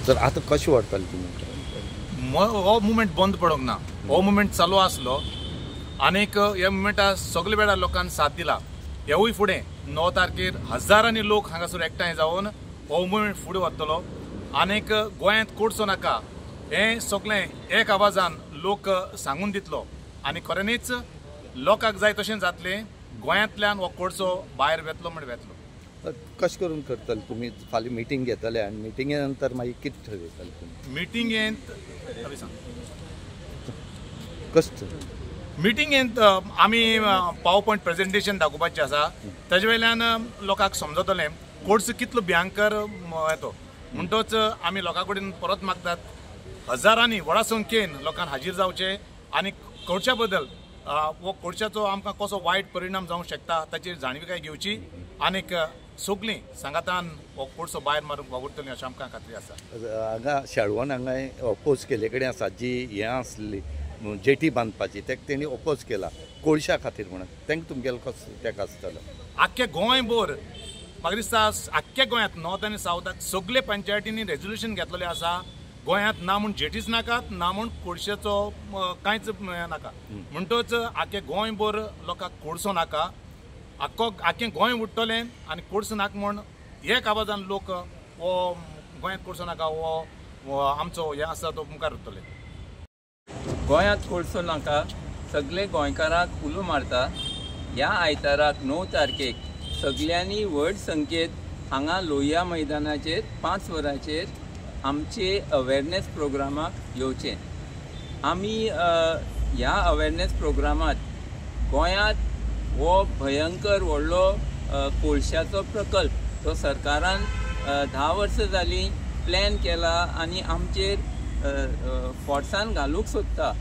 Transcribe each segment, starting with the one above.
तर आतां कशें व्हरतले तुमी हो मुवमेंट बंद पडोंक ना. हो मुवमेंट चालू आसलो आनीक ह्या मुवमेंटाक सगळे वेळा लोकांनी साथ दिला. हेवूय फुडें 9 तारखेर हजारांनी लोक हांगासर एकठांय जावन हो मुवमेंट फुडें व्हरतलो. आनीक गोंयांत कोडसो नाका हें सगळें एक आवाजान लोक सांगून दितलो आनी खऱ्यांनीच लोकांक जाय तशें जातलें. गोंयांतल्यान हो कोडसो भायर वेतलो म्हणजे वेतलो. कशें करून करतले तुमी? फाल्यां मिटींग घेतले आनी मिटींगे नंतर मागीर कितें ठरयतले तुमी? मिटींगेंत मिटींगेंत आमी पावर पॉयंट प्रेजेंटेशन दाखोवपाचें आसा. ताजे वयल्यान लोकांक समजतलें कोर्स कितलो भयंकर येतो. म्हणटच आमी लोकां कडेन परत मागतात हजारांनी व्हडा संख्येन लोकांक हाजीर जावचे आनी कोडच्या बद्दल हो कोडच्याचो आमकां कसो वायट परिणाम जावंक शकता ताचेर जाणविकाय घेवची आनीक सगळीं सांगातान हो कोडसो भायर मारूंक वावुरतलीं अशें आमकां खात्री आसा. हांगा शेळवण हांगाय ओपोज केले कडेन आसा जी हें आसली जेटी बांदपाची ताका तेणी ओपोज केला कोळशा खातीर म्हणून. तांकां तुमगेलो कसो तेका आसतलो? आख्ख्या गोंयभर म्हाका दिसता आख्ख्या गोंयांत नॉर्थ आनी सावथाक सगळे पंचायतींनी रेजोल्युशन घेतलेलें आसा. गोंयांत ना म्हूण जेटीच नाकात ना म्हूण कोळशेचो कांयच नाका. म्हणटच आख्खे गोंयभर लोकांक कोळसो नाका. आख्खें गोंय उठ्ठलें आनी कोळसो नाका म्हूण एक आवाजान लोक हो गोंयांत कोळसो नाका हो आमचो हें आसा तो मुखार व्हरतले. गोंयांत कोळसो नाका सगळे गोंयकारांक उलो मारता. ह्या आयताराक 9 तारखेक सगळ्यांनी व्हड संख्येत हांगा लोहिया मैदानाचेर 5 वरांचेर आमचे अवेरनेस प्रोग्रामाक येवचें. आमी ह्या अवेरनेस प्रोग्रामात गोंयांत हो भयंकर व्हडलो कोळशाचो प्रकल्प तो सरकारान 10 वर्सां जालीं प्लॅन केला आनी आमचेर फोर्सान घालूंक सोदता.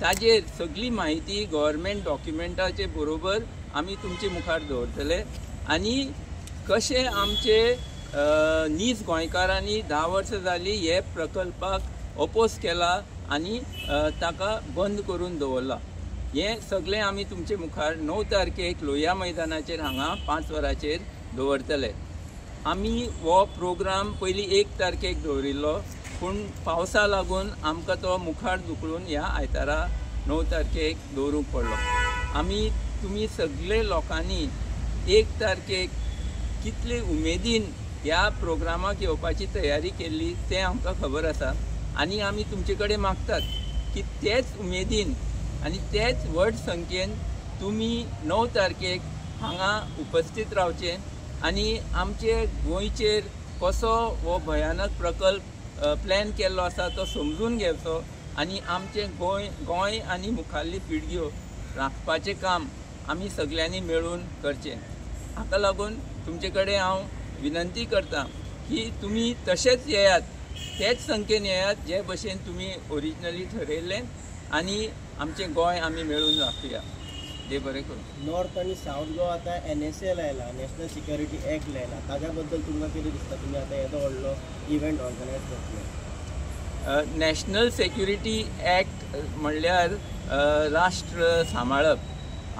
ताजेर सगळी म्हायती गव्हर्मेंट डॉक्युमेंटाचे बरोबर आमी तुमचे मुखार दवरतले आनी कशें आमचे नीज गोंयकारांनी 10 वर्सां जालीं हे प्रकल्पाक ओपोज केला आनी ताका बंद करून दवरला. हें सगळें आमी तुमचे मुखार 9 तारखेक लोहिया मैदानाचेर हांगा 5 वरांचेर दवरतले. आमी हो प्रोग्राम पयलीं 1 तारखेक दवरिल्लो पूण पावसा लागून आमकां तो मुखार धुकळून ह्या आयतारा 9 तारखेक दवरूंक पडलो. आमी तुमी सगळे लोकांनी 1 तारखेक कितले उमेदीन ह्या प्रोग्रामाक येवपाची तयारी केल्ली तें आमकां खबर आसा आनी आमी तुमचे कडेन मागतात की तेच उमेदीन आनी तेच व्हड संख्येन तुमी 9 तारखेक हांगा उपस्थित रावचे आनी आमचे गोंयचेर कसो हो भयानक प्रकल्प प्लॅन केल्लो आसा तो समजून घेवचो आनी आमचें गोंय आनी मुखाल्ली पिळग्यो राखपाचें काम आमी सगळ्यांनी मेळून करचें. हाका लागून तुमचे कडेन हांव विनंती करता की तुमी तशेंच येयात तेच संख्येन येयात जे भशेन तुमी ओरिजिनली ठरयल्लें आनी आमचें गोंय आमी मेळून राखुया. देव बरें करूं. नॉर्थ आनी सावथ गोवा आतां NSA लायला नॅशनल सिक्युरिटी एक्ट लायला ताज्या बद्दल तुमकां कितें दिसता? तुमी आतां येदो व्हडलो इव्हेंट ऑर्गनायज करतले. नॅशनल सेक्युरिटी एक्ट म्हणल्यार राष्ट्र सांबाळप.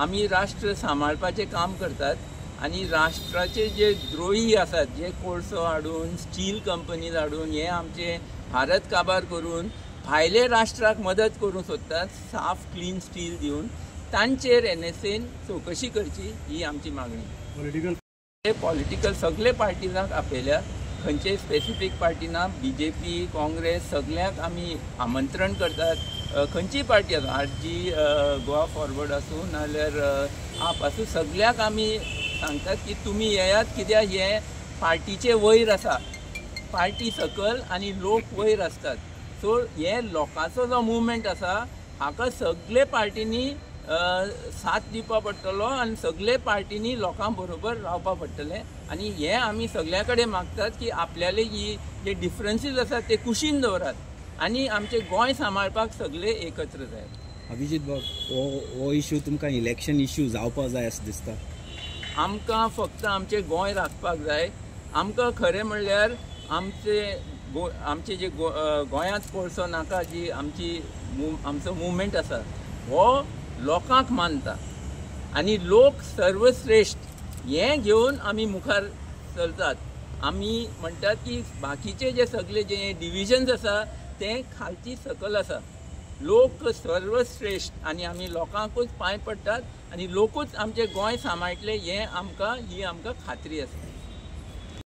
आमी राष्ट्र सांबाळपाचें काम करतात आनी राष्ट्राचे जे द्रोही आसात जे कोळसो हाडून स्टील कंपनीज हाडून हे आमचे भारत काबार करून भायले राष्ट्राक मदत करूंक सोदतात साफ क्लीन स्टील दिवन तांचेर NSAन चवकशी करची ही आमची मागणी. पॉलिटिकल सगळे पार्टीजांक आपयल्या खंयचेय स्पेसिफीक पार्टी ना. BJP काँग्रेस सगळ्यांक आमी आमंत्रण करतात. खंयचीय पार्टी आसा RG गोवा फॉरवर्ड आसूं नाल्यार आप आसूं सगळ्याक आमी सांगतात की तुमी येयात कित्याक हे पार्टीचे वयर आसा. पार्टी सकल आनी लोक वयर आसतात. सो हे लोकांचो जो मुवमेंट आसा हाका सगळे पार्टींनी साथ दिवपा पडटलो आनी सगळे पार्टींनी लोकां बरोबर रावपा पडटलें आनी हे आमी सगळ्या कडेन मागतात की आपल्याले ही जे डिफरन्सीस आसात ते कुशीन दवरात आनी आमचें गोंय सांबाळपाक सगळे एकत्र जाय. अभिजीत बाब हो इश्यू तुमकां इलेक्शन इश्यू जावपा जाय अशें दिसता? आमकां फक्त आमचें गोंय राखपाक जाय. आमकां खरें म्हणल्यार आमचे जे गोंयांत कोळसो नाका जी आमचो मुवमेंट आसा हो लोकांक मानता आनी लोक सर्वश्रेष्ठ हें घेवन आमी मुखार चलतात आमी म्हणटात की बाकीचे जे सगळे जे डिविजन्स आसा ते खालची सकल आसा. लोक सर्वश्रेष्ठ आनी आमी लोकांकूच पांय पडटात आनी लोकूच आमचे गोंय सांबाळटले ही आमकां खात्री आसा.